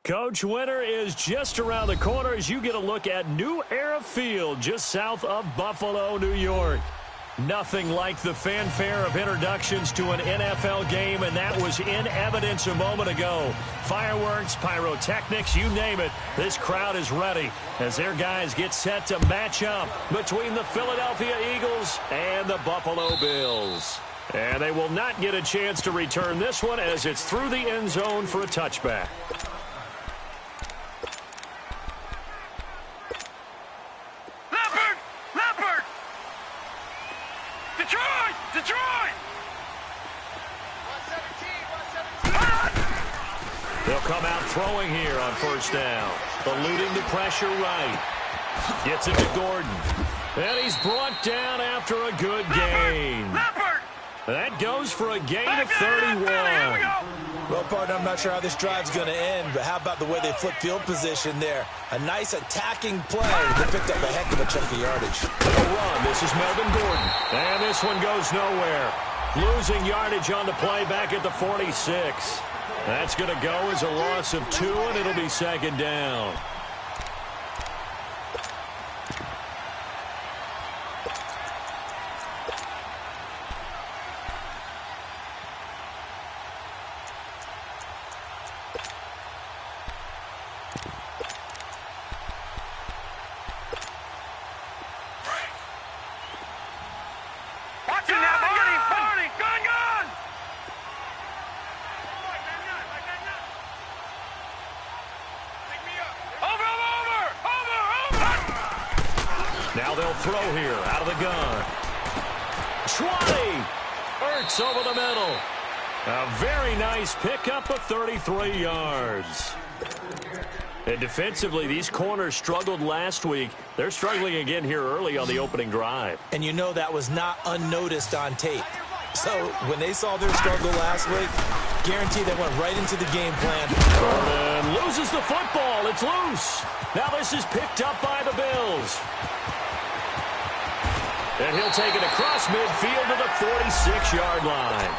Coach, winter is just around the corner as you get a look at New Era Field just south of Buffalo, New York. Nothing like the fanfare of introductions to an NFL game, and that was in evidence a moment ago. Fireworks, pyrotechnics, you name it. This crowd is ready as their guys get set to match up between the Philadelphia Eagles and the Buffalo Bills. And they will not get a chance to return this one as it's through the end zone for a touchback. They'll come out throwing here on first down. Eluding the pressure right. Gets it to Gordon. And he's brought down after a good gain. That goes for a gain of 31. Well, partner, I'm not sure how this drive's going to end, but how about the way they flip field position there? A nice attacking play. They picked up a heck of a chunk of yardage. They'll run. This is Melvin Gordon. And this one goes nowhere. Losing yardage on the play back at the 46. That's going to go as a loss of 2, and it'll be second down. Now they'll throw here out of the gun. 20. Ertz over the middle. A very nice pickup of 33 yards. And defensively, these corners struggled last week. They're struggling again here early on the opening drive. And you know that was not unnoticed on tape. So when they saw their struggle last week, guaranteed they went right into the game plan. And loses the football. It's loose. Now this is picked up by the Bills. And he'll take it across midfield to the 46-yard line.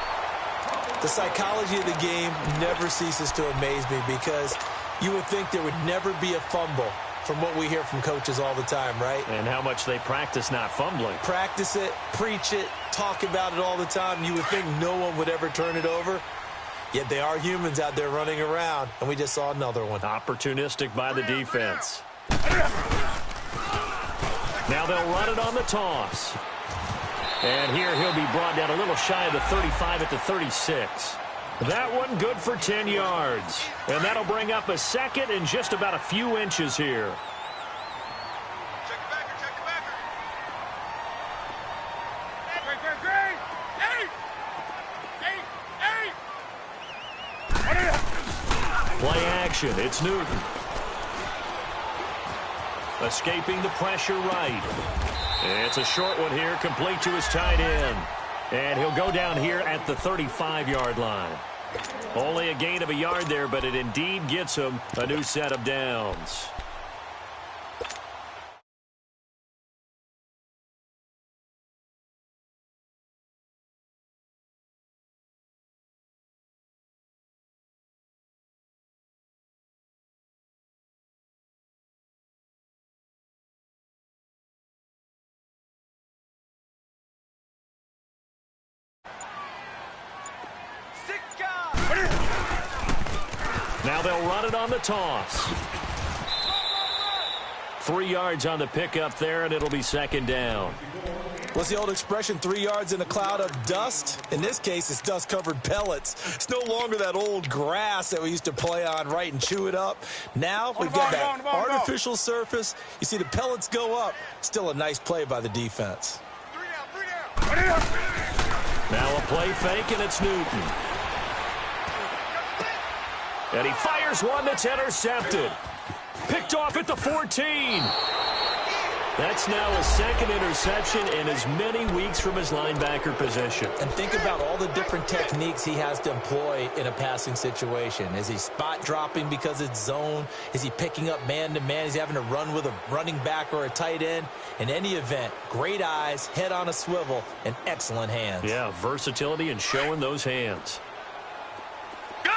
The psychology of the game never ceases to amaze me because you would think there would never be a fumble from what we hear from coaches all the time, right? And how much they practice not fumbling. Practice it, preach it, talk about it all the time. You would think no one would ever turn it over. Yet they are humans out there running around, and we just saw another one. Opportunistic by the defense. Now they'll run it on the toss. And here he'll be brought down a little shy of the 35 at the 36. That one good for 10 yards. And that'll bring up a second and just about a few inches here. Check the backer, check the backer. Great. Play action. It's Newton. Escaping the pressure right. It's a short one here, complete to his tight end. And he'll go down here at the 35-yard line. Only a gain of a yard there, but it indeed gets him a new set of downs. Now they'll run it on the toss. 3 yards on the pickup there, and it'll be second down. What's the old expression, 3 yards in a cloud of dust? In this case, it's dust-covered pellets. It's no longer that old grass that we used to play on, right, and chew it up. Now we've got that artificial surface. You see the pellets go up. Still a nice play by the defense. Three down. Now a play fake, and it's Newton. And he fires one that's intercepted. Picked off at the 14. That's now a second interception in as many weeks from his linebacker position. And think about all the different techniques he has to employ in a passing situation. Is he spot dropping because it's zone? Is he picking up man-to-man? Is he having to run with a running back or a tight end? In any event, great eyes, head on a swivel, and excellent hands. Yeah, versatility and showing those hands. Gun!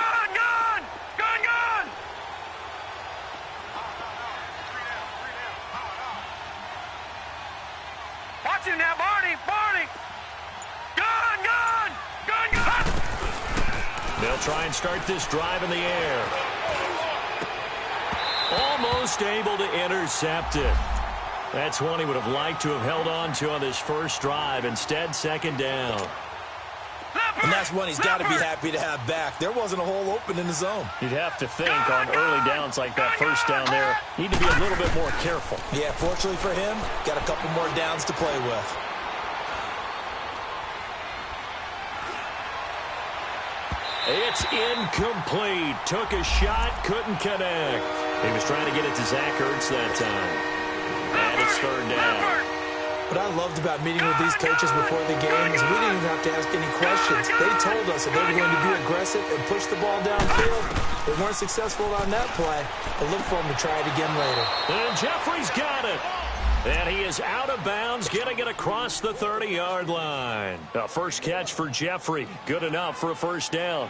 try and start this drive in the air. Almost able to intercept it. That's one he would have liked to have held on to on this first drive. Instead, second down. And that's one he's got to be happy to have back. There wasn't a hole open in the zone. You'd have to think on early downs like that first down there, need to be a little bit more careful. Yeah, fortunately for him, got a couple more downs to play with. It's incomplete. Took a shot, couldn't connect. He was trying to get it to Zach Ertz that time. And it's third down. What I loved about meeting with these coaches before the game is we didn't even have to ask any questions. They told us that they were going to be aggressive and push the ball downfield. They weren't successful on that play, but look for them to try it again later. And Jeffrey's got it. And he is out of bounds, getting it across the 30-yard line. A first catch for Jeffrey. Good enough for a first down.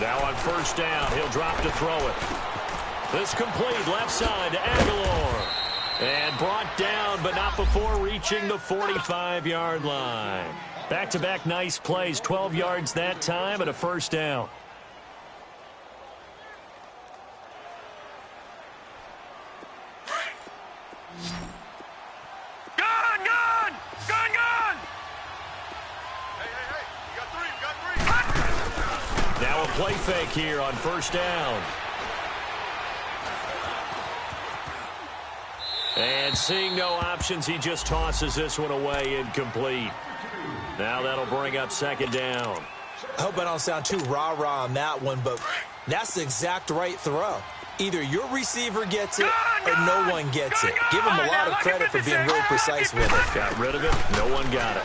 Now on first down, he'll drop to throw it. This complete left side to Aguilar. And brought down, but not before reaching the 45-yard line. Back-to-back nice plays, 12 yards that time and a first down. Gone! Gone! Gone! Gone! Hey! You got three! Now a play fake here on first down. And seeing no options, he just tosses this one away, incomplete. Now that'll bring up second down. I hope I don't sound too rah-rah on that one, but that's the exact right throw. Either your receiver gets it or no one gets it. Give him a lot of credit for being really precise with it. Got rid of it. No one got it.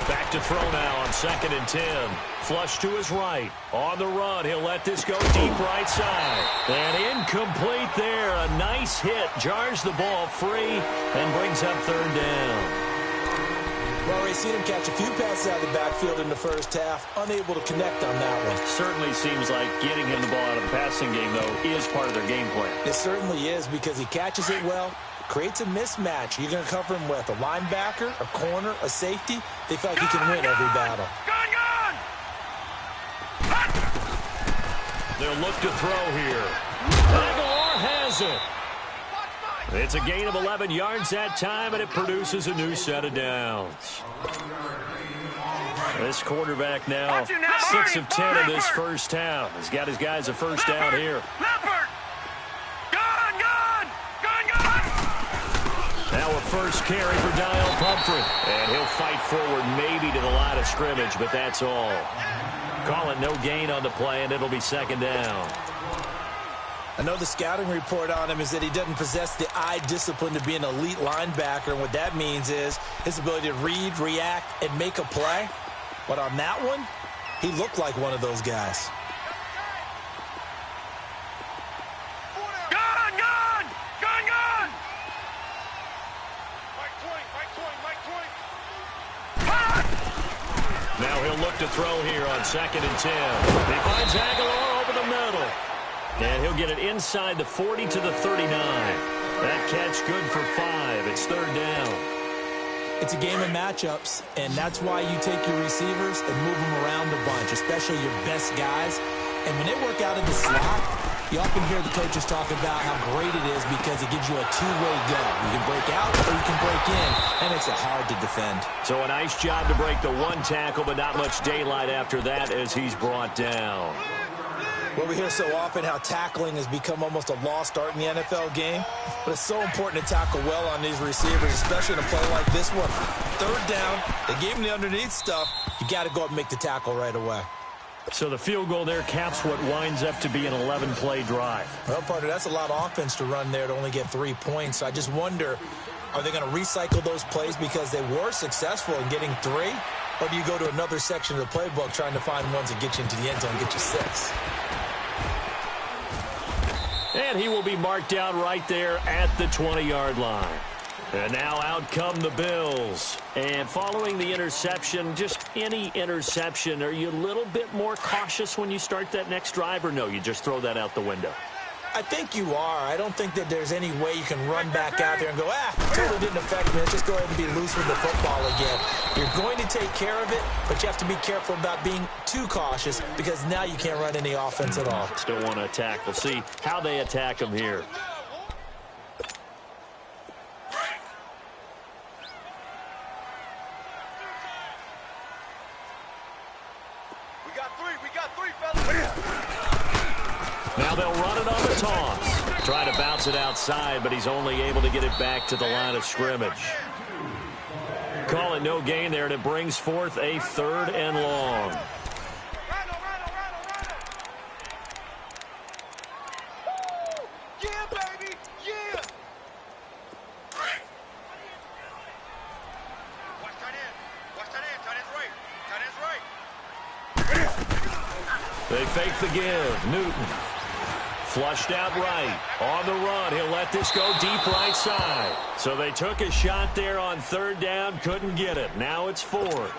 Back to throw now on 2nd and 10. Flush to his right. On the run, he'll let this go deep right side. And incomplete there. A nice hit. Jars the ball free and brings up third down. Well, we've seen him catch a few passes out of the backfield in the first half. Unable to connect on that one. Certainly seems like getting him the ball out of the passing game, though, is part of their game plan. It certainly is because he catches it well. Creates a mismatch. You're going to cover him with a linebacker, a corner, a safety. They feel like he can win every battle. They'll look to throw here. Aguilar has it. It's a gain of 11 yards that time, and it produces a new set of downs. This quarterback now 6 of 10 in this first half. He's got his guys a first down here. Now a first carry for Dial Pumphrey. And he'll fight forward maybe to the line of scrimmage, but that's all. Call it no gain on the play, and it'll be second down. I know the scouting report on him is that he doesn't possess the eye discipline to be an elite linebacker, and what that means is his ability to read, react, and make a play. But on that one, he looked like one of those guys. Now he'll look to throw here on 2nd and 10. He finds Aguilar over the middle. And he'll get it inside the 40 to the 39. That catch good for 5. It's third down. It's a game of matchups, and that's why you take your receivers and move them around a bunch, especially your best guys. And when they work out in the slot, you often hear the coaches talk about how great it is because it gives you a two-way go. You can break out or you can break in. That makes it hard to defend. So a nice job to break the one tackle, but not much daylight after that as he's brought down. Well, we hear so often how tackling has become almost a lost art in the NFL game, but it's so important to tackle well on these receivers, especially in a play like this one. Third down, they gave him the underneath stuff. You got to go up and make the tackle right away. So the field goal there caps what winds up to be an 11-play drive. Well, partner, that's a lot of offense to run there to only get 3 points. I just wonder, are they going to recycle those plays because they were successful in getting 3? Or do you go to another section of the playbook trying to find ones that get you into the end zone and get you 6? And he will be marked down right there at the 20-yard line. And now out come the Bills. And following the interception, just any interception, are you a little bit more cautious when you start that next drive, or no, you just throw that out the window? I think you are. I don't think that there's any way you can run back out there and go, totally didn't affect me. Let's just go ahead and be loose with the football again. You're going to take care of it, but you have to be careful about being too cautious because now you can't run any offense at all. Still want to attack. We'll see how they attack him here. We got three, fellas. Now they'll run it on the toss. Trying to bounce it outside, but he's only able to get it back to the line of scrimmage. Call it no gain there, and it brings forth a 3rd and long. Yeah, baby, yeah. Watch tight end. Watch tight end. Tight end's right. Tight end's right. They fake the give. Newton. Flushed out right. On the run. He'll let this go deep right side. So they took a shot there on 3rd down. Couldn't get it. Now it's 4th.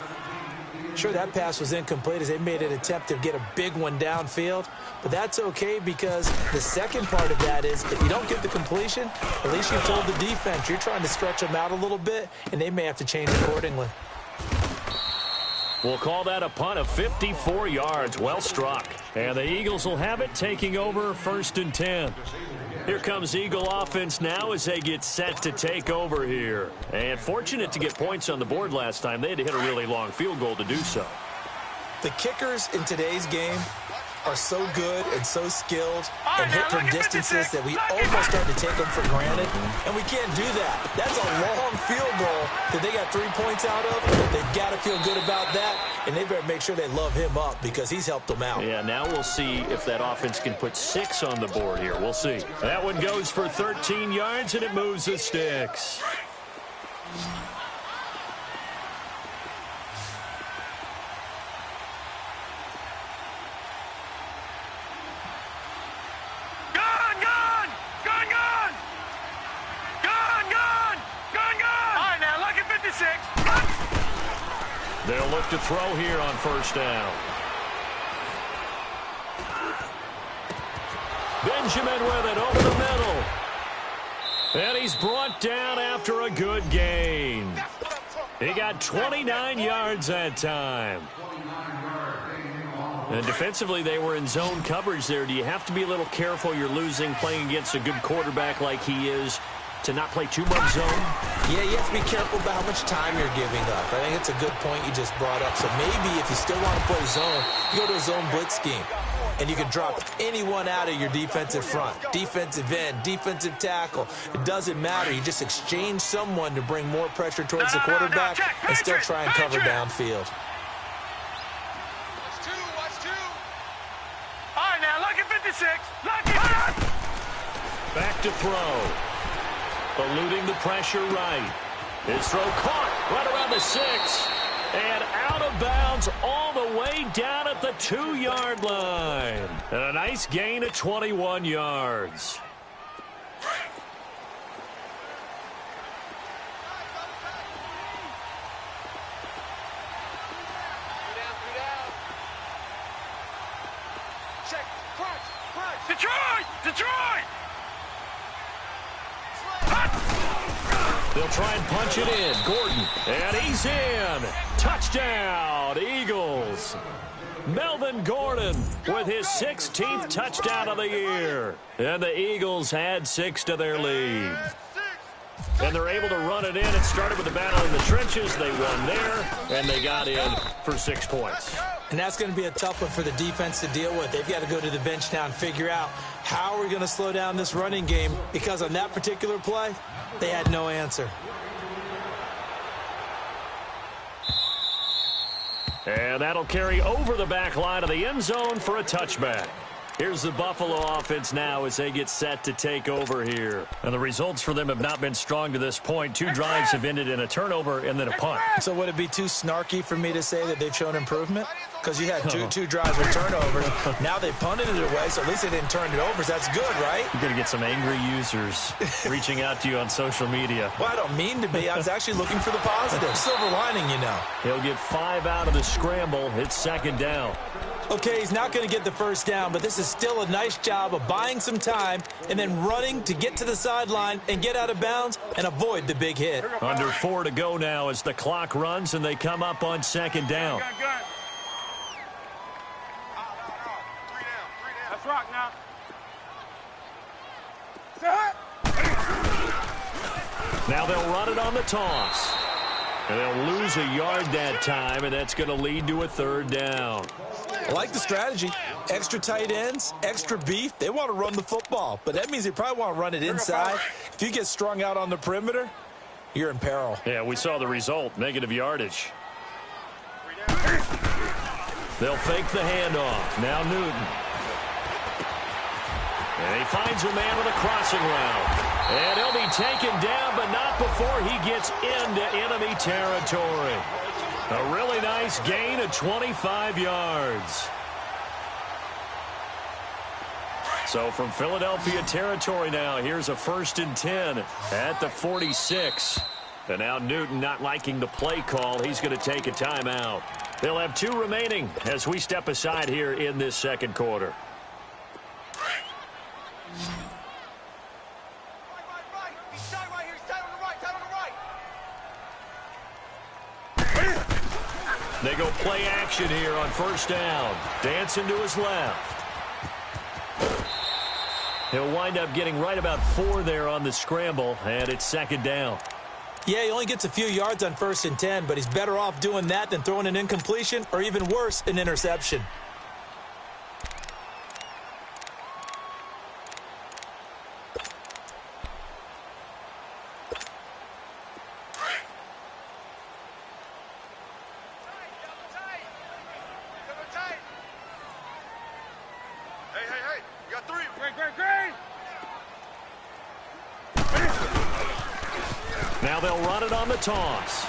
Sure, that pass was incomplete as they made an attempt to get a big one downfield. But that's okay because the second part of that is if you don't get the completion, at least you told the defense you're trying to stretch them out a little bit, and they may have to change accordingly. We'll call that a punt of 54 yards. Well struck. And the Eagles will have it, taking over 1st and 10. Here comes Eagle offense now as they get set to take over here. And fortunate to get points on the board last time. They had to hit a really long field goal to do so. The kickers in today's game are so good and so skilled and hit from distances that we almost start to take them for granted, and we can't do that. That's a long field goal that they got 3 points out of. They've got to feel good about that, and they better make sure they love him up because he's helped them out. Yeah, now we'll see if that offense can put 6 on the board here. We'll see. That one goes for 13 yards, and it moves the sticks. They'll look to throw here on 1st down. Benjamin with it over the middle. And he's brought down after a good gain. He got 29 yards that time. And defensively, they were in zone coverage there. Do you have to be a little careful? You're losing playing against a good quarterback like he is to not play too much zone? Yeah, you have to be careful about how much time you're giving up. I think it's a good point you just brought up. So maybe if you still want to play zone, you go to a zone blitz scheme. And you can drop anyone out of your defensive front. Defensive end, defensive tackle. It doesn't matter. You just exchange someone to bring more pressure towards the quarterback and still try and cover downfield. Watch two. All right, now, lucky 56. Lucky. Back to throw. Eluding the pressure right. His throw caught right around the 6. And out of bounds all the way down at the 2-yard line. And a nice gain of 21 yards. Check. Crunch. Detroit! They'll try and punch it in. Gordon. And he's in. Touchdown, Eagles. Melvin Gordon with his 16th touchdown of the year. And the Eagles add 6 to their lead. And they're able to run it in. It started with the battle in the trenches. They won there, and they got in for 6 points. And that's going to be a tough one for the defense to deal with. They've got to go to the bench now and figure out how are we going to slow down this running game, because on that particular play, they had no answer. And that'll carry over the back line of the end zone for a touchback. Here's the Buffalo offense now as they get set to take over here. And the results for them have not been strong to this point. 2 drives have ended in a turnover and then a punt. So would it be too snarky for me to say that they've shown improvement? because you had two drives with turnovers. Now they punted it away, so at least they didn't turn it over. So that's good, right? You're going to get some angry users reaching out to you on social media. Well, I don't mean to be. I was actually looking for the positive. Silver lining, you know. He'll get 5 out of the scramble. It's second down. Okay, he's not going to get the first down, but this is still a nice job of buying some time and then running to get to the sideline and get out of bounds and avoid the big hit. Under 4 to go now as the clock runs and they come up on second down. Let's rock now. Now they'll run it on the toss. And they'll lose a yard that time, and that's going to lead to a third down. I like the strategy. Extra tight ends, extra beef. They want to run the football, but that means they probably want to run it inside. If you get strung out on the perimeter, you're in peril. Yeah, we saw the result, negative yardage. They'll fake the handoff. Now Newton. And he finds a man with a crossing route. And he'll be taken down, but not before he gets into enemy territory. A really nice gain of 25 yards. So from Philadelphia territory now, here's a 1st and 10 at the 46. And now Newton not liking the play call. He's going to take a timeout. They'll have 2 remaining as we step aside here in this second quarter. They go play action here on first down. Dancing to his left. He'll wind up getting right about 4 there on the scramble, and it's second down. Yeah, he only gets a few yards on 1st and 10, but he's better off doing that than throwing an incompletion or even worse, an interception. Now they'll run it on the toss.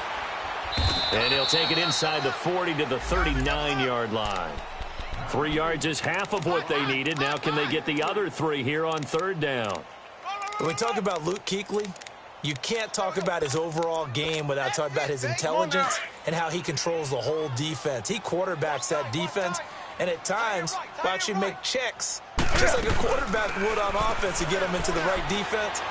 And he'll take it inside the 40 to the 39-yard line. 3 yards is half of what they needed. Now can they get the other 3 here on third down? When we talk about Luke Kuechly, you can't talk about his overall game without talking about his intelligence and how he controls the whole defense. He quarterbacks that defense, and at times will actually make checks, just like a quarterback would on offense to get him into the right defense.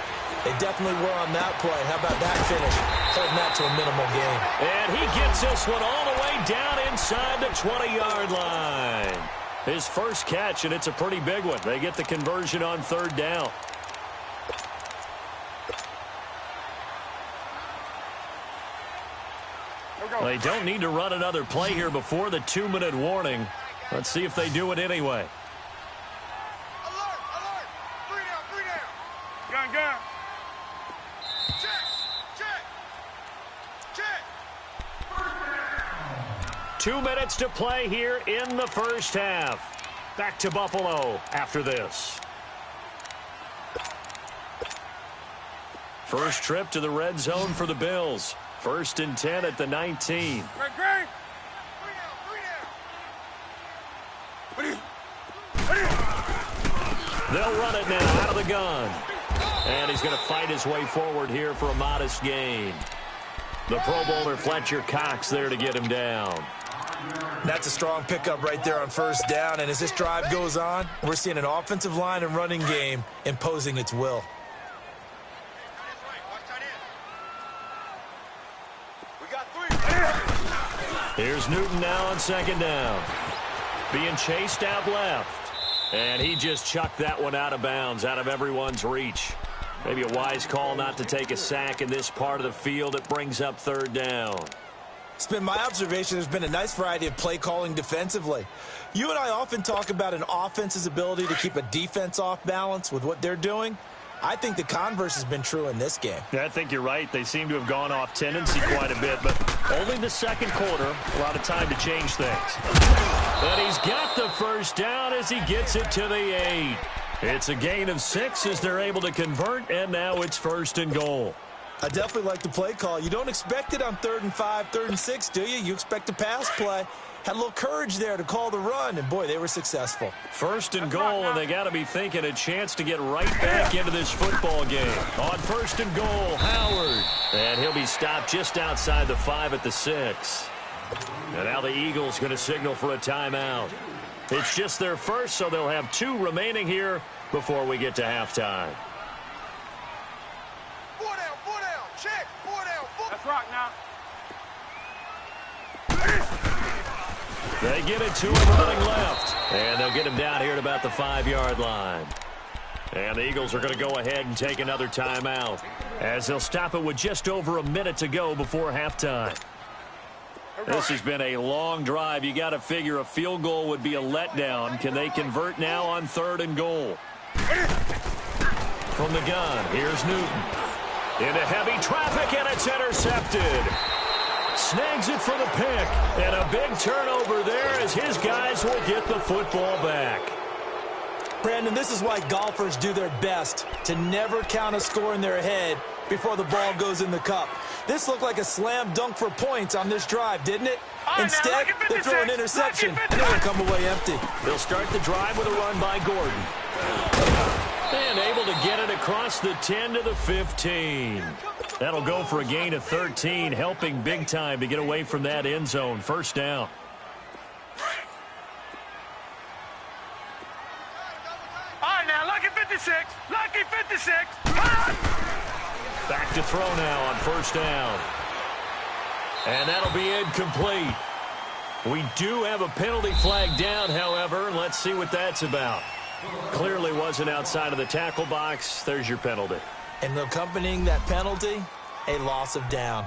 They definitely were on that play. How about that finish? Holding that to a minimal gain. And he gets this one all the way down inside the 20-yard line. His first catch, and it's a pretty big one. They get the conversion on third down. They don't need to run another play here before the 2-minute warning. Let's see if they do it anyway. Alert, alert. 3 down, 3 down. Gun. Check. 2 minutes to play here in the first half. Back to Buffalo after this. First trip to the red zone for the Bills. 1st and 10 at the 19. They'll run it now out of the gun. And he's going to fight his way forward here for a modest gain. The Pro Bowler Fletcher Cox there to get him down. That's a strong pickup right there on first down. And as this drive goes on, we're seeing an offensive line and running game imposing its will. Here's Newton now on second down. Being chased out left. And he just chucked that one out of bounds, out of everyone's reach. Maybe a wise call not to take a sack in this part of the field. It brings up third down. It's been my observation there's been a nice variety of play calling defensively. You and I often talk about an offense's ability to keep a defense off balance with what they're doing. I think the converse has been true in this game. Yeah, I think you're right. They seem to have gone off tendency quite a bit, but only the second quarter, a lot of time to change things. But he's got the first down as he gets it to the 8. It's a gain of 6 as they're able to convert, and now it's 1st and goal. I definitely like the play call. You don't expect it on 3rd and 5, 3rd and 6, do you? You expect a pass play. Had a little courage there to call the run, and, boy, they were successful. 1st and goal, and they got to be thinking a chance to get right back into this football game. On 1st and goal, Howard. And he'll be stopped just outside the 5 at the 6. And now the Eagles going to signal for a timeout. It's just their first, so they'll have 2 remaining here before we get to halftime. 4 down, check, 4 down, 4. Let's rock now. They get it to him running left. And they'll get him down here at about the 5-yard line. And the Eagles are going to go ahead and take another timeout, as they'll stop it with just over a minute to go before halftime. This has been a long drive. You got to figure a field goal would be a letdown. Can they convert now on 3rd and goal? From the gun, here's Newton. Into heavy traffic, and it's intercepted. Snags it for the pick. And a big turnover there as his guys will get the football back. Brandon, this is why golfers do their best to never count a score in their head before the ball goes in the cup. This looked like a slam dunk for points on this drive, didn't it? Instead, they throw an interception, and they'll come away empty. They'll start the drive with a run by Gordon. And able to get it across the 10 to the 15. That'll go for a gain of 13, helping big time to get away from that end zone. 1st down. All right, now, lucky 56. Lucky 56. Back to throw now on 1st down. And that'll be incomplete. We do have a penalty flag down, however. Let's see what that's about. Clearly wasn't outside of the tackle box. There's your penalty. And accompanying that penalty, a loss of down.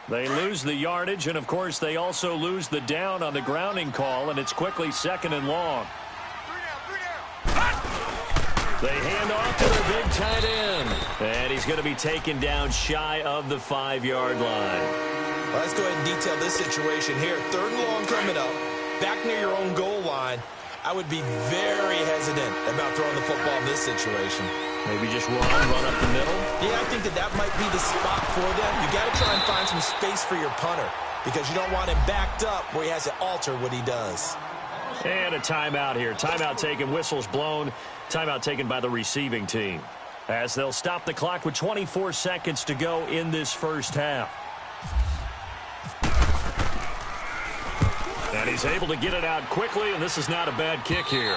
They lose the yardage, and, of course, they also lose the down on the grounding call, and it's quickly 2nd and long. 3 down. They hand off to their big tight end, and he's going to be taken down shy of the 5-yard line. Well, let's go ahead and detail this situation here. 3rd and long coming up, back near your own goal line. I would be very hesitant about throwing the football in this situation. Maybe just run up the middle? Yeah, I think that might be the spot for them. You got to try and find some space for your punter because you don't want him backed up where he has to alter what he does. And a timeout here. Timeout taken, whistles blown. Timeout taken by the receiving team, as they'll stop the clock with 24 seconds to go in this 1st half. And he's able to get it out quickly, and this is not a bad kick here.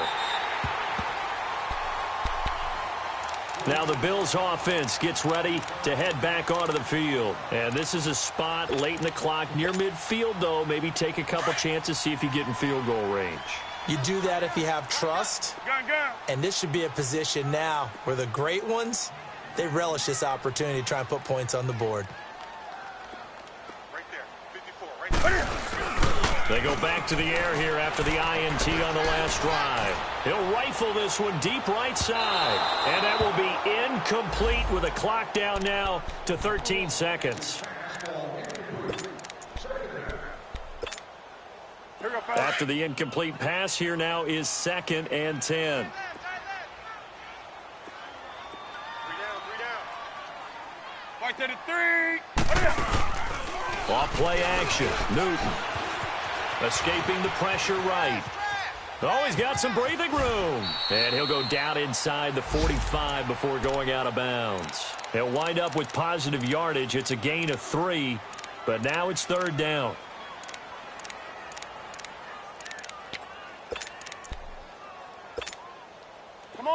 Now the Bills offense gets ready to head back onto the field. And this is a spot late in the clock near midfield, though. Maybe take a couple chances, see if you get in field goal range. You do that if you have trust. And this should be a position now where the great ones, they relish this opportunity to try and put points on the board. Right there, 54, right there. They go back to the air here after the INT on the last drive. He'll rifle this one deep right side. And that will be incomplete with a clock down now to 13 seconds. After the incomplete pass, here now is 2nd and 10. 3 down. Right to the 3. Off play action. Newton escaping the pressure right. Oh, he's got some breathing room. And he'll go down inside the 45 before going out of bounds. He'll wind up with positive yardage. It's a gain of 3, but now it's 3rd down.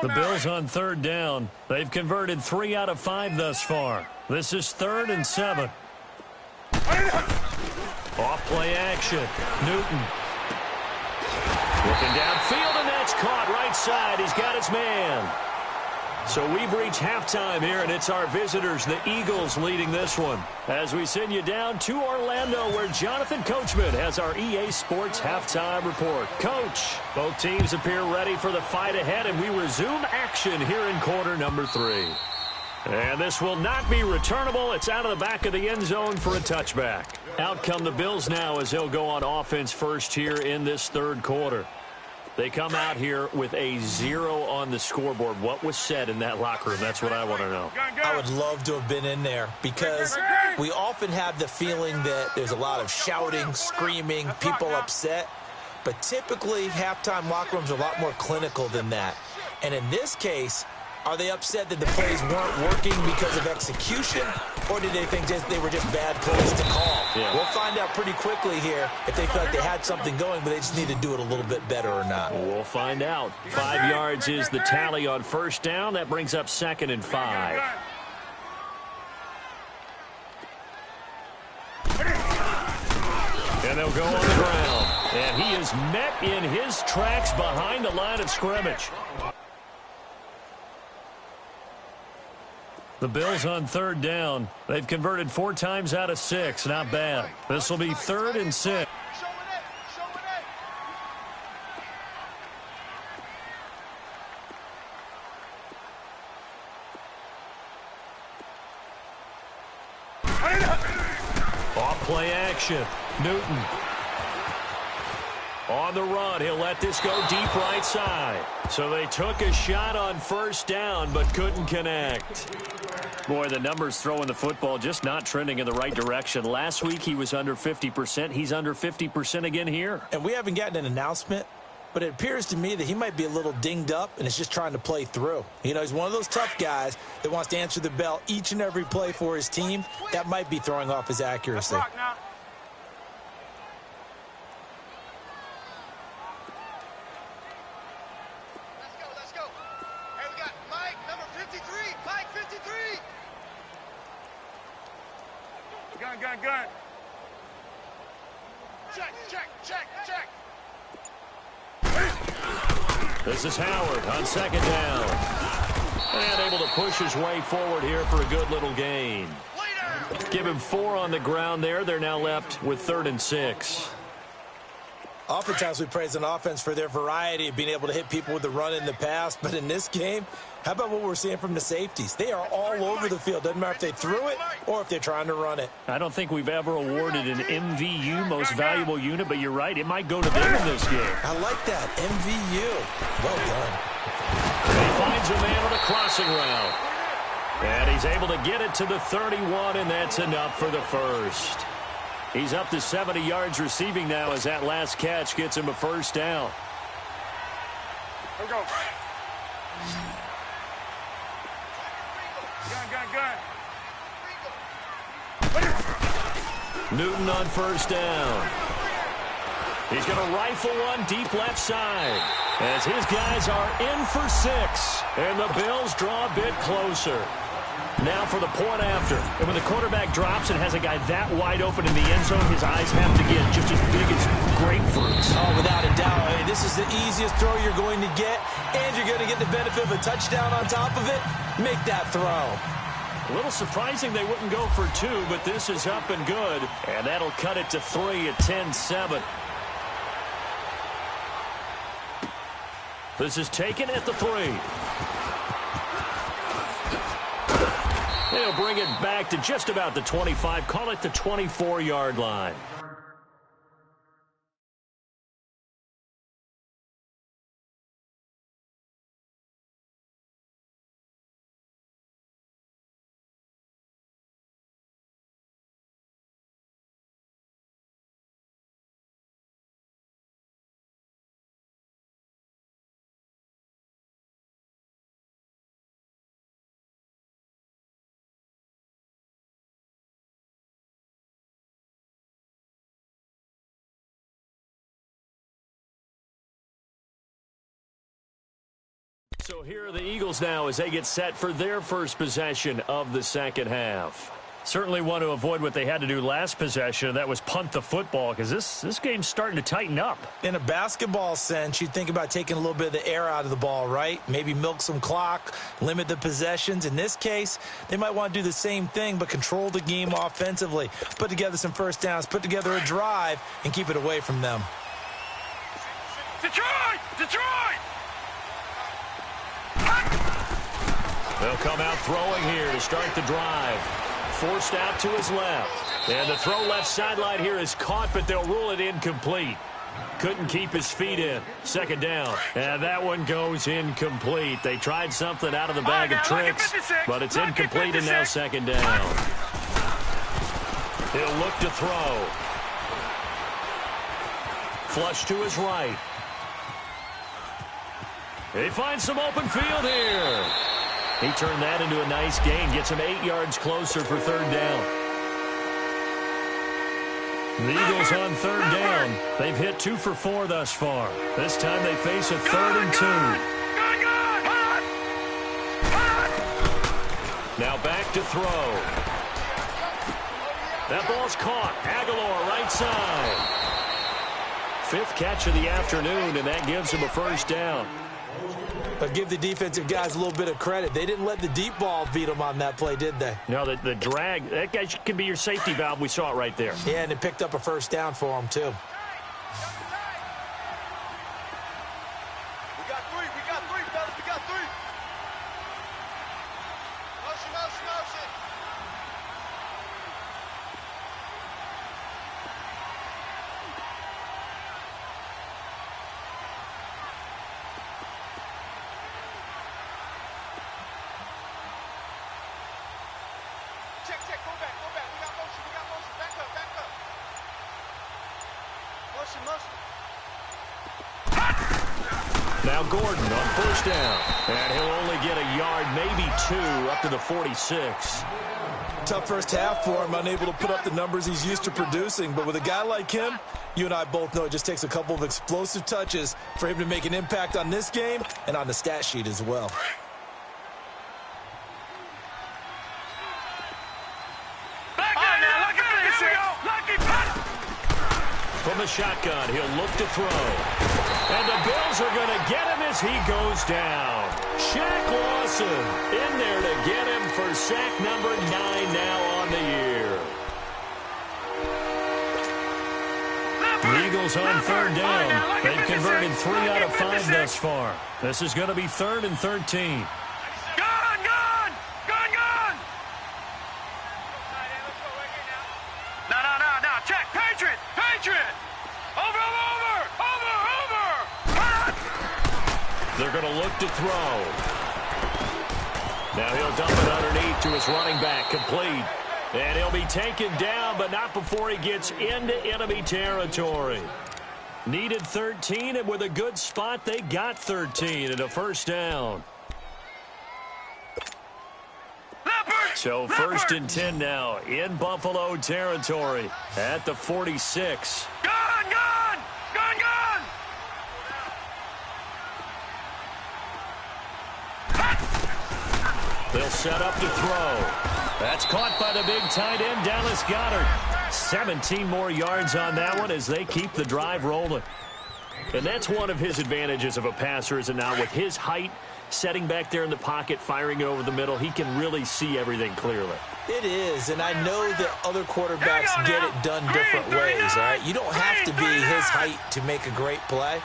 The Bills on 3rd down. They've converted 3 out of 5 thus far. This is 3rd and 7. Off play action. Newton. Looking downfield, and that's caught right side. He's got his man. So we've reached halftime here, and it's our visitors, the Eagles, leading this one. As we send you down to Orlando, where Jonathan Coachman has our EA Sports halftime report. Coach, both teams appear ready for the fight ahead, and we resume action here in quarter number 3. And this will not be returnable. It's out of the back of the end zone for a touchback. Out come the Bills now as they'll go on offense first here in this 3rd quarter. They come out here with a 0 on the scoreboard. What was said in that locker room? That's what I want to know. I would love to have been in there because we often have the feeling that there's a lot of shouting, screaming, people upset. But typically, halftime locker rooms are a lot more clinical than that. And in this case, are they upset that the plays weren't working because of execution, or did they think they were just bad plays to call? Yeah. We'll find out pretty quickly here if they felt like they had something going, but they just need to do it a little bit better or not. We'll find out. 5 yards is the tally on first down. That brings up 2nd and 5. And they'll go on the ground. And he is met in his tracks behind the line of scrimmage. The Bills on 3rd down. They've converted 4 times out of 6. Not bad. This will be 3rd and 6. Off play action. Newton. On the run, he'll let this go deep right side. So they took a shot on first down, but couldn't connect. Boy, the numbers throwing the football just not trending in the right direction. Last week he was under 50%. He's under 50% again here. And we haven't gotten an announcement, but it appears to me that he might be a little dinged up and is just trying to play through. You know, he's one of those tough guys that wants to answer the bell each and every play for his team. That might be throwing off his accuracy. Gun. Check. This is Howard on 2nd down. And able to push his way forward here for a good little gain. Give him 4 on the ground there. They're now left with 3rd and 6. Oftentimes we praise an offense for their variety of being able to hit people with the run in the past. But in this game, how about what we're seeing from the safeties? They are all over the field. Doesn't matter if they threw it or if they're trying to run it. I don't think we've ever awarded an MVU, most valuable unit, but you're right. It might go to them in this game. I like that. MVU. Well done. He finds a man on a crossing route. And he's able to get it to the 31, and that's enough for the first. He's up to 70 yards receiving now as that last catch gets him a first down. Here we go. Gun. Newton on first down. He's going to rifle one deep left side as his guys are in for 6. And the Bills draw a bit closer. Now for the point after. And when the quarterback drops and has a guy that wide open in the end zone, his eyes have to get just as big as grapefruits. Oh, without a doubt. I mean, this is the easiest throw you're going to get, and you're going to get the benefit of a touchdown on top of it. Make that throw. A little surprising they wouldn't go for 2, but this is up and good. And that'll cut it to 3 at 10-7. This is taken at the 3. They'll bring it back to just about the 25. Call it the 24-yard line. So here are the Eagles now as they get set for their first possession of the second half. Certainly want to avoid what they had to do last possession. That was punt the football because this game's starting to tighten up. In a basketball sense, you think about taking a little bit of the air out of the ball, right? Maybe milk some clock, limit the possessions. In this case, they might want to do the same thing but control the game offensively. Put together some first downs, put together a drive, and keep it away from them. Detroit! They'll come out throwing here to start the drive. Forced out to his left. And the throw left sideline here is caught, but they'll rule it incomplete. couldn't keep his feet in. Second down. And that one goes incomplete. They tried something out of the bag of tricks, but it's incomplete and now second down. He'll look to throw. Flush to his right. He finds some open field here. He turned that into a nice gain. Gets him 8 yards closer for third down. The Eagles on third down. They've hit 2 for 4 thus far. This time they face a 3rd and 2. Now back to throw. That ball's caught. Aguilar right side. 5th catch of the afternoon, and that gives him a first down. But give the defensive guys a little bit of credit. They didn't let the deep ball beat them on that play, did they? No, the drag, that guy can be your safety valve. We saw it right there. Yeah, and it picked up a first down for them, too. We got three, fellas, we got 3. Motion, motion, motion. Check, go back. We got motion, back up. Motion. Now Gordon on first down. And he'll only get a yard, maybe 2, up to the 46. Tough first half for him, unable to put up the numbers he's used to producing. But with a guy like him, you and I both know it just takes a couple of explosive touches for him to make an impact on this game and on the stat sheet as well. From the shotgun, he'll look to throw. And the Bills are going to get him as he goes down. Shaq Lawson in there to get him for sack number 9 now on the year. The Eagles on third down. They've converted 3 out of 5 thus far. This is going to be 3rd and 13. No. Check. Patriot. Over. They're going to look to throw. Now he'll dump it underneath to his running back, complete. And he'll be taken down, but not before he gets into enemy territory. Needed 13, and with a good spot, they got 13 and a first down. So 1st and 10 now in Buffalo territory at the 46. Gun! They'll set up to throw. That's caught by the big tight end, Dallas Goedert. 17 more yards on that one as they keep the drive rolling. And that's one of his advantages of a passer, is it not? With his height, setting back there in the pocket, firing it over the middle, he can really see everything clearly. It is, and I know that other quarterbacks get it done different ways, all right? You don't have to be his height to make a great play.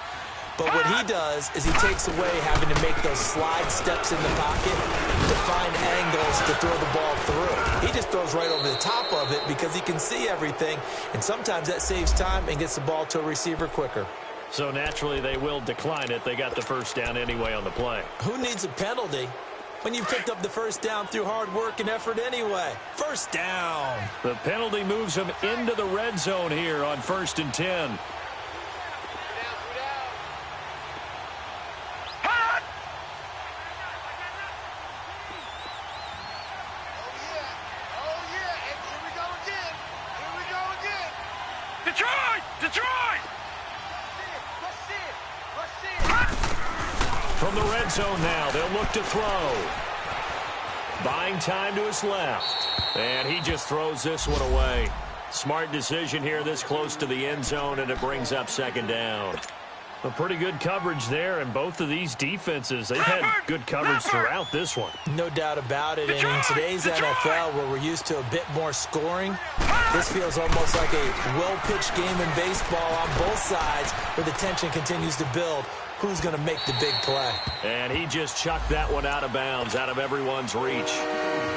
But what he does is he takes away having to make those slide steps in the pocket to find angles to throw the ball through. He just throws right over the top of it because he can see everything, and sometimes that saves time and gets the ball to a receiver quicker. So naturally they will decline it. They got the first down anyway on the play. Who needs a penalty when you picked up the first down through hard work and effort anyway? First down. The penalty moves him into the red zone here on 1st and 10. Detroit! From the red zone now, they'll look to throw. Buying time to his left. And he just throws this one away. Smart decision here this close to the end zone, and it brings up second down. A pretty good coverage there, and both of these defenses, they've had good coverage throughout this one. No doubt about it. And in today's NFL, where we're used to a bit more scoring, this feels almost like a well-pitched game in baseball on both sides, where the tension continues to build. Who's going to make the big play? And he just chucked that one out of bounds, out of everyone's reach.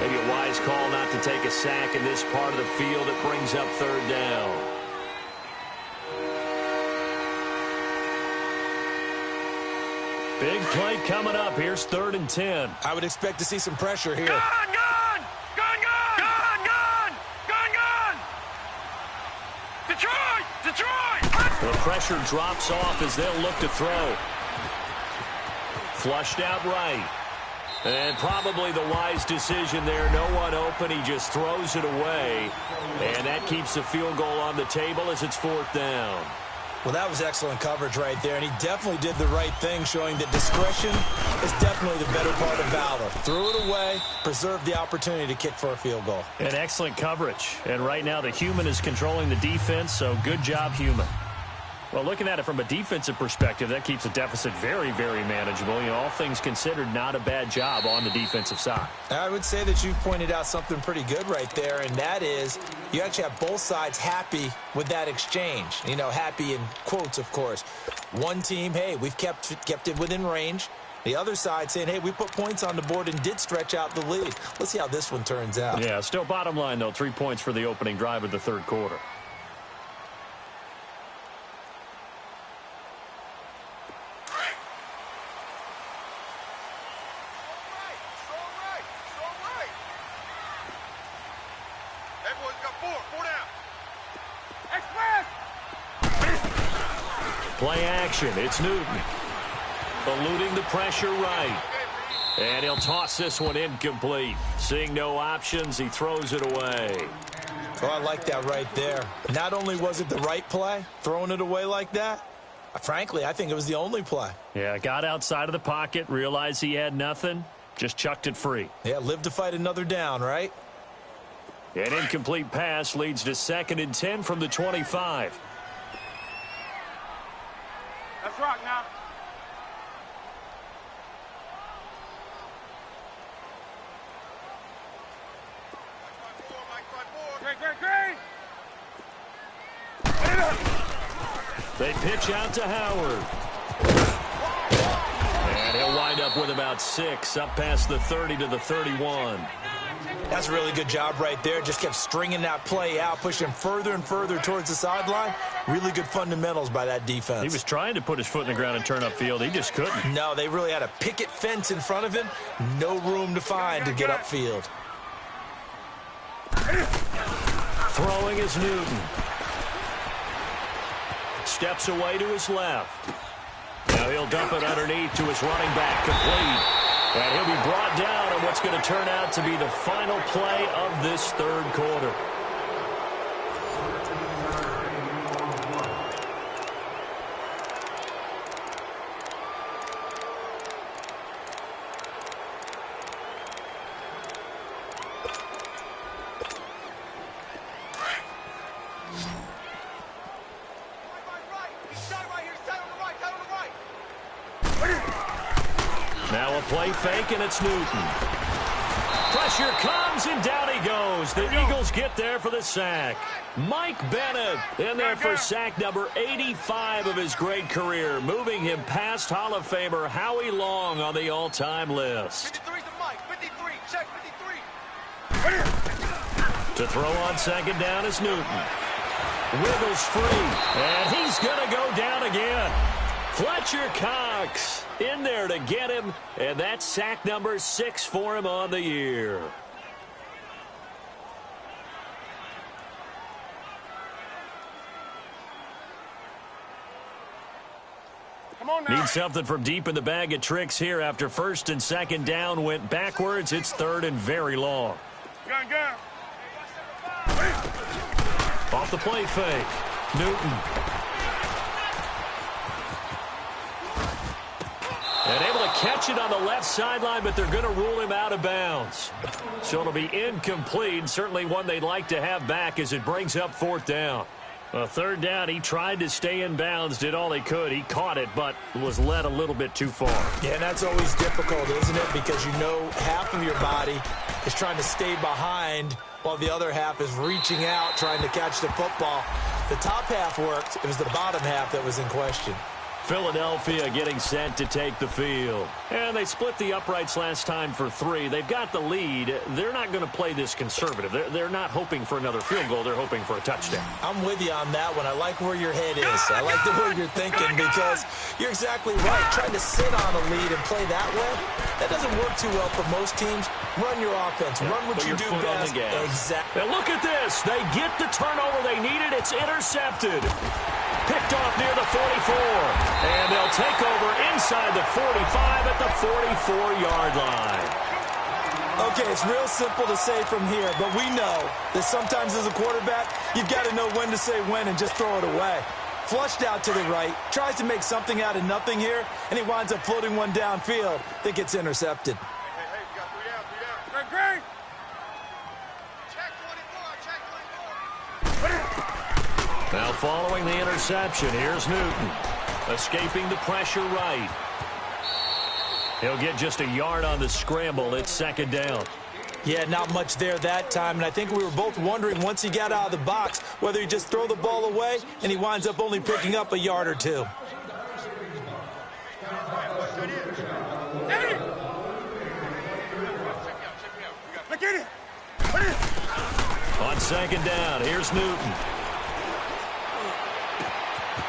Maybe a wise call not to take a sack in this part of the field. It brings up third down. Big play coming up. Here's 3rd and 10. I would expect to see some pressure here. Gun! Detroit! The pressure drops off as they'll look to throw. Flushed out right. And probably the wise decision there. No one open. He just throws it away. And that keeps the field goal on the table as it's 4th down. Well, that was excellent coverage right there, and he definitely did the right thing, showing that discretion is definitely the better part of valor. Threw it away, preserved the opportunity to kick for a field goal. And excellent coverage. And right now the human is controlling the defense, so good job, human. Well, looking at it from a defensive perspective, that keeps the deficit very, very manageable. You know, all things considered, not a bad job on the defensive side. I would say that you've pointed out something pretty good right there, and that is you actually have both sides happy with that exchange. You know, happy in quotes, of course. One team, hey, we've kept it within range. The other side saying, hey, we put points on the board and did stretch out the lead. Let's see how this one turns out. Yeah, still bottom line, though, 3 points for the opening drive of the 3rd quarter. Play action. It's Newton. Eluding the pressure right. And he'll toss this one incomplete. Seeing no options, he throws it away. Oh, I like that right there. Not only was it the right play, throwing it away like that, frankly, I think it was the only play. Yeah, got outside of the pocket, realized he had nothing, just chucked it free. Yeah, live to fight another down, right? An incomplete pass leads to 2nd and 10 from the 25. Let's rock now. Great. They pitch out to Howard. And he'll wind up with about 6, up past the 30 to the 31. That's a really good job right there. Just kept stringing that play out, pushing further and further towards the sideline. Really good fundamentals by that defense. He was trying to put his foot in the ground and turn upfield. He just couldn't. No, they really had a picket fence in front of him. No room to find to get upfield. Throwing is Newton. Steps away to his left. Now he'll dump it underneath to his running back, complete. And he'll be brought down on what's going to turn out to be the final play of this 3rd quarter. Now a play fake, and it's Newton. Pressure comes, and down he goes. The Eagles get there for the sack. Mike Bennett in there for sack number 85 of his great career, moving him past Hall of Famer Howie Long on the all-time list. 53's the Mike. 53. Check 53. To throw on 2nd down is Newton. Wiggles free, and he's going to go down again. Fletcher Cox in there to get him, and that's sack number 6 for him on the year. Come on now. Need something from deep in the bag of tricks here after 1st and 2nd down went backwards. It's 3rd and very long. Gun. Off the play fake. Newton. And able to catch it on the left sideline, but they're going to rule him out of bounds. So it'll be incomplete. Certainly one they'd like to have back as it brings up 4th down. 3rd down, he tried to stay in bounds, did all he could. He caught it, but was led a little bit too far. Yeah, and that's always difficult, isn't it? Because you know half of your body is trying to stay behind while the other half is reaching out, trying to catch the football. The top half worked. It was the bottom half that was in question. Philadelphia getting set to take the field. And they split the uprights last time for 3. They've got the lead. They're not going to play this conservative. They're not hoping for another field goal. They're hoping for a touchdown. I'm with you on that one. I like where your head is. I like the way you're thinking because you're exactly right. Trying to sit on a lead and play that way, that doesn't work too well for most teams. Run your offense. Run what you do best. Exactly. Now look at this. They get the turnover they needed. It's intercepted. Picked off near the 44. And they'll take over inside the 45 at the 44-yard line. Okay, it's real simple to say from here, but we know that sometimes as a quarterback, you've got to know when to say when and just throw it away. Flushed out to the right, tries to make something out of nothing here, and he winds up floating one downfield that gets intercepted. Hey, you got 3 down, 3 down. Great. Check 24, check 24. Now following the interception, here's Newton. Escaping the pressure right. He'll get just a yard on the scramble. It's second down. Yeah, not much there that time, and I think we were both wondering once he got out of the box whether he just throw the ball away, and he winds up only picking up a yard or 2. Look at it. On second down, here's Newton.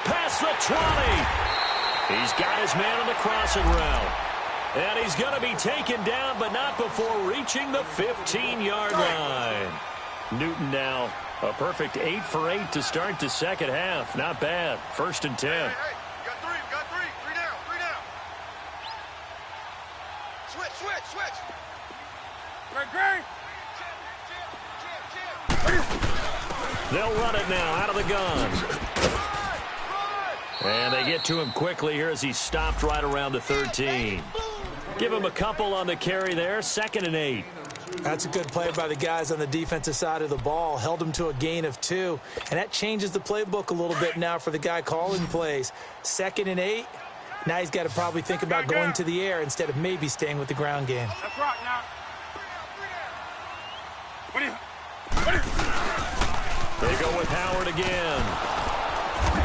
Past the 20. He's got his man on the crossing route. And he's going to be taken down, but not before reaching the 15-yard line. Newton now a perfect 8 for 8 to start the second half. Not bad. 1st and 10. Hey, you got 3, got 3. 3 down, 3 down. Switch. Great. They'll run it now out of the gun. And they get to him quickly here as he stopped right around the 13. Give him a couple on the carry there. 2nd and 8. That's a good play by the guys on the defensive side of the ball. Held him to a gain of 2. And that changes the playbook a little bit now for the guy calling plays. 2nd and 8. Now he's got to probably think about going to the air instead of maybe staying with the ground game. That's right now. They go with Howard again.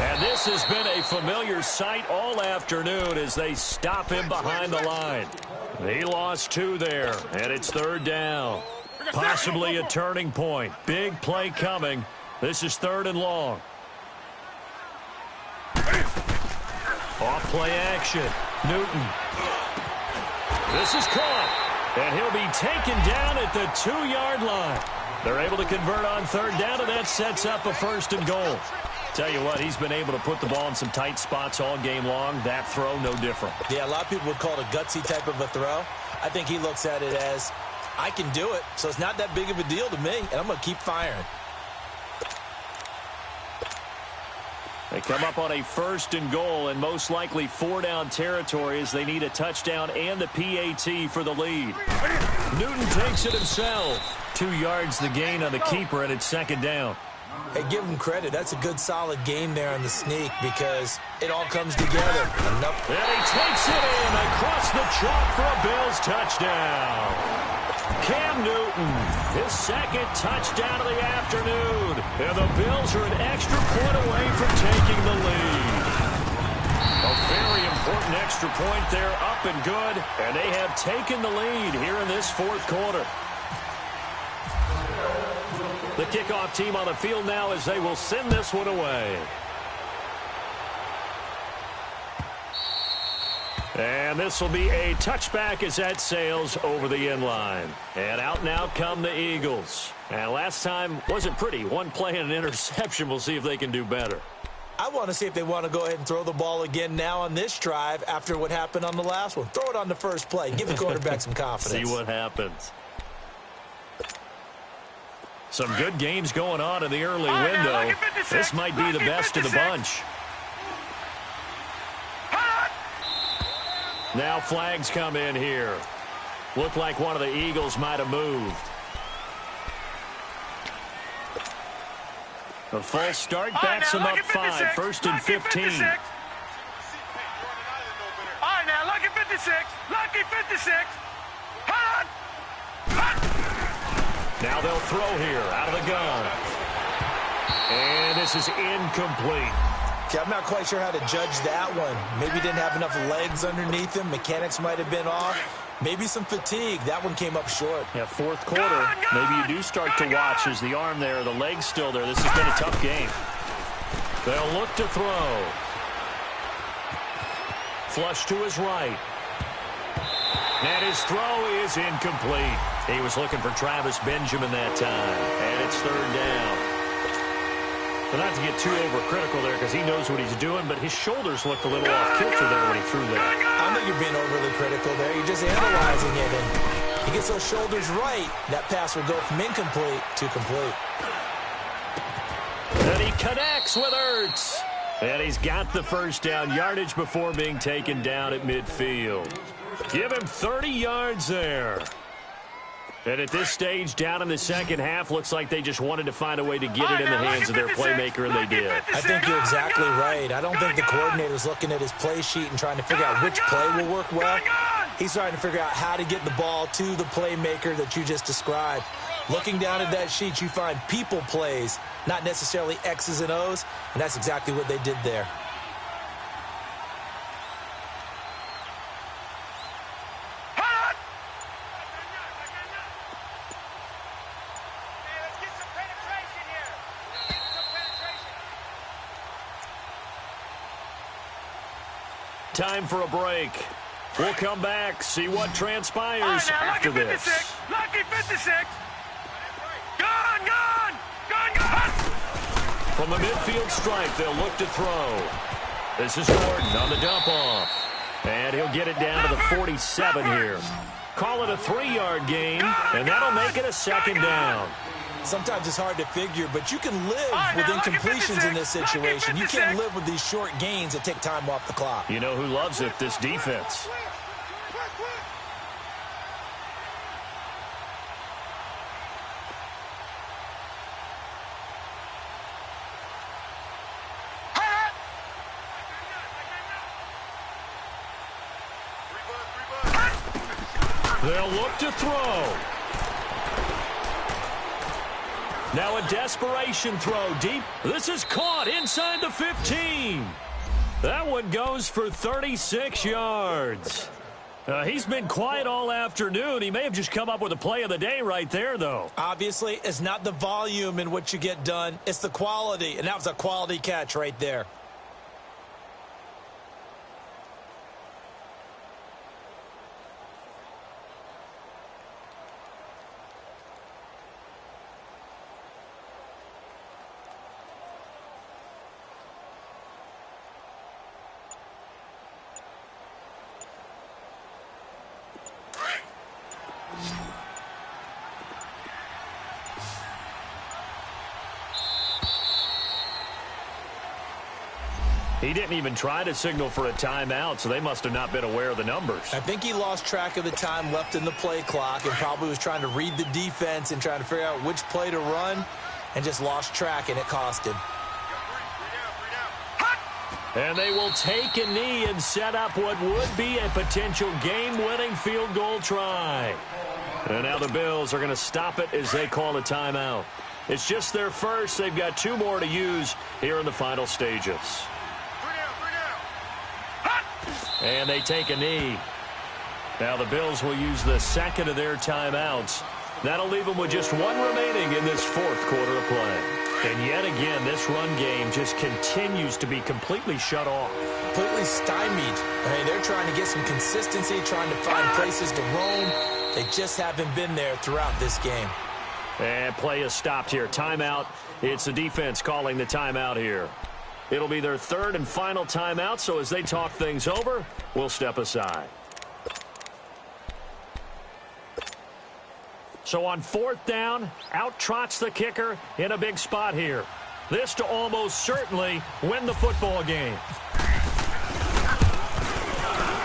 And this has been a familiar sight all afternoon as they stop him behind the line. He lost 2 there, and it's 3rd down. Possibly a turning point. Big play coming. This is 3rd and long. Off play action. Newton. This is caught. And he'll be taken down at the 2-yard line. They're able to convert on 3rd down, and that sets up a 1st and goal. Tell you what, he's been able to put the ball in some tight spots all game long. That throw, no different. Yeah, a lot of people would call it a gutsy type of a throw. I think he looks at it as, I can do it, so it's not that big of a deal to me, and I'm going to keep firing. They come up on a 1st and goal and most likely 4-down territory as they need a touchdown and the PAT for the lead. Newton takes it himself. 2 yards the gain on the keeper, and it's 2nd down. Hey, give him credit. That's a good, solid game there on the sneak because it all comes together. And he takes it in across the chalk for a Bills touchdown. Cam Newton, his 2nd touchdown of the afternoon. And the Bills are an extra point away from taking the lead. A very important extra point there, up and good. And they have taken the lead here in this 4th quarter. The kickoff team on the field now as they will send this one away. And this will be a touchback as that sails over the end line. And out now come the Eagles. And last time wasn't pretty. 1 play and an interception. We'll see if they can do better. I want to see if they want to go ahead and throw the ball again now on this drive after what happened on the last one. Throw it on the first play. Give the quarterback some confidence. See what happens. Some good games going on in the early window. This might be the best of the bunch. Now flags come in here. Looked like one of the Eagles might have moved. A false start backs them up 5. 1st and 15. All right, now, lucky 56. Lucky 56. Hot! Now they'll throw here out of the gun. And this is incomplete. Okay, I'm not quite sure how to judge that one. Maybe he didn't have enough legs underneath him. Mechanics might have been off. Maybe some fatigue. That one came up short. Yeah, fourth quarter, maybe you do start to watch as the arm there, the leg's still there. This has been a tough game. They'll look to throw. Flush to his right. And his throw is incomplete. He was looking for Travis Benjamin that time. And it's third down. Well, not to get too overcritical there because he knows what he's doing, but his shoulders looked a little off kilter there when he threw that. I think you're being overly critical there. You're just analyzing it, and he gets those shoulders right. That pass will go from incomplete to complete. And he connects with Ertz. And he's got the first down yardage before being taken down at midfield. Give him 30 yards there. And at this stage, down in the second half, looks like they just wanted to find a way to get it in the hands of their playmaker, and they did. I think you're exactly right. I don't think the coordinator's looking at his play sheet and trying to figure out which play will work well. He's trying to figure out how to get the ball to the playmaker that you just described. Looking down at that sheet, you find people plays, not necessarily X's and O's, and that's exactly what they did there. Time for a break. We'll come back, see what transpires after this. Lucky 56. Gone, gone, gone, gone. From the midfield stripe, they'll look to throw. This is Gordon on the dump off. And he'll get it down to the 47 here. Call it a 3-yard gain, and that'll make it a second down. Sometimes it's hard to figure, but you can live with incompletions in this situation. You can't live with these short gains that take time off the clock. You know who loves it? This defense. They'll look to throw. Now a desperation throw deep. This is caught inside the 15. That one goes for 36 yards. He's been quiet all afternoon. He may have just come up with a play of the day right there, though. Obviously, it's not the volume in which you get done. It's the quality, and that was a quality catch right there. He didn't even try to signal for a timeout, so they must have not been aware of the numbers. I think he lost track of the time left in the play clock and probably was trying to read the defense and trying to figure out which play to run and just lost track, and it cost him. And they will take a knee and set up what would be a potential game-winning field goal try. And now the Bills are going to stop it as they call a timeout. It's just their first. They've got 2 more to use here in the final stages. And they take a knee. Now the Bills will use the second of their timeouts. That'll leave them with just 1 remaining in this 4th quarter of play. And yet again, this run game just continues to be completely shut off. Completely stymied. I mean, they're trying to get some consistency, trying to find places to roam. They just haven't been there throughout this game. And play is stopped here. Timeout. It's the defense calling the timeout here. It'll be their 3rd and final timeout, so as they talk things over, we'll step aside. So on 4th down, out trots the kicker in a big spot here. This to almost certainly win the football game.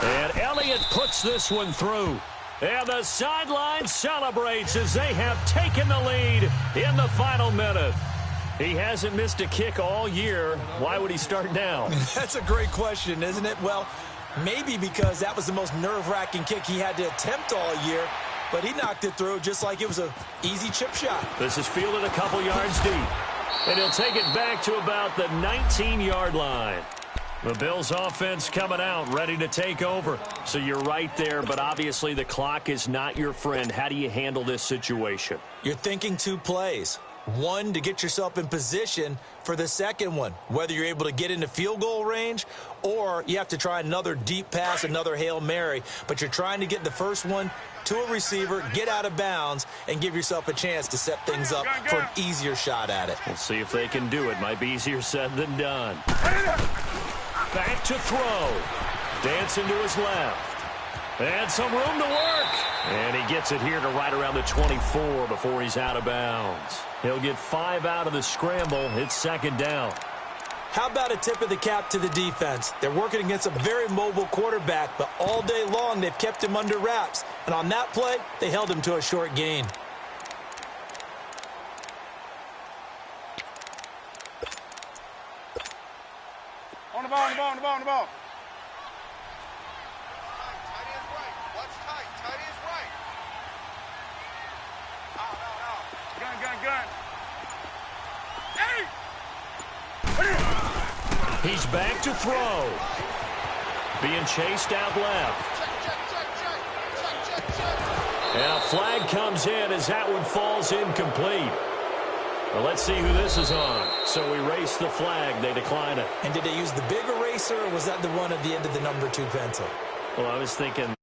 And Elliott puts this one through. And the sideline celebrates as they have taken the lead in the final minute. He hasn't missed a kick all year. Why would he start now? That's a great question, isn't it? Well, maybe because that was the most nerve-wracking kick he had to attempt all year, but he knocked it through just like it was an easy chip shot. This is fielded a couple yards deep. And he'll take it back to about the 19-yard line. The Bills offense coming out, ready to take over. So you're right there, but obviously the clock is not your friend. How do you handle this situation? You're thinking two plays. One, to get yourself in position for the second one, whether you're able to get into field goal range or you have to try another deep pass, another Hail Mary. But you're trying to get the first one to a receiver, get out of bounds, and give yourself a chance to set things up for an easier shot at it. We'll see if they can do it. Might be easier said than done. Back to throw. Dancing to his left. And some room to work. And he gets it here to right around the 24 before he's out of bounds. He'll get 5 out of the scramble. It's second down. How about a tip of the cap to the defense? They're working against a very mobile quarterback, but all day long they've kept him under wraps. And on that play, they held him to a short gain. On the ball, on the ball, on the ball, on the ball. Tight end's right. Watch tight. Tight end's right. Out. Gun. Hey! He's back to throw. Being chased out left. Check. And a flag comes in as that one falls incomplete. Well, let's see who this is on. So we race the flag. They decline it. And did they use the big eraser, or was that the one at the end of the number 2 pencil? Well, I was thinking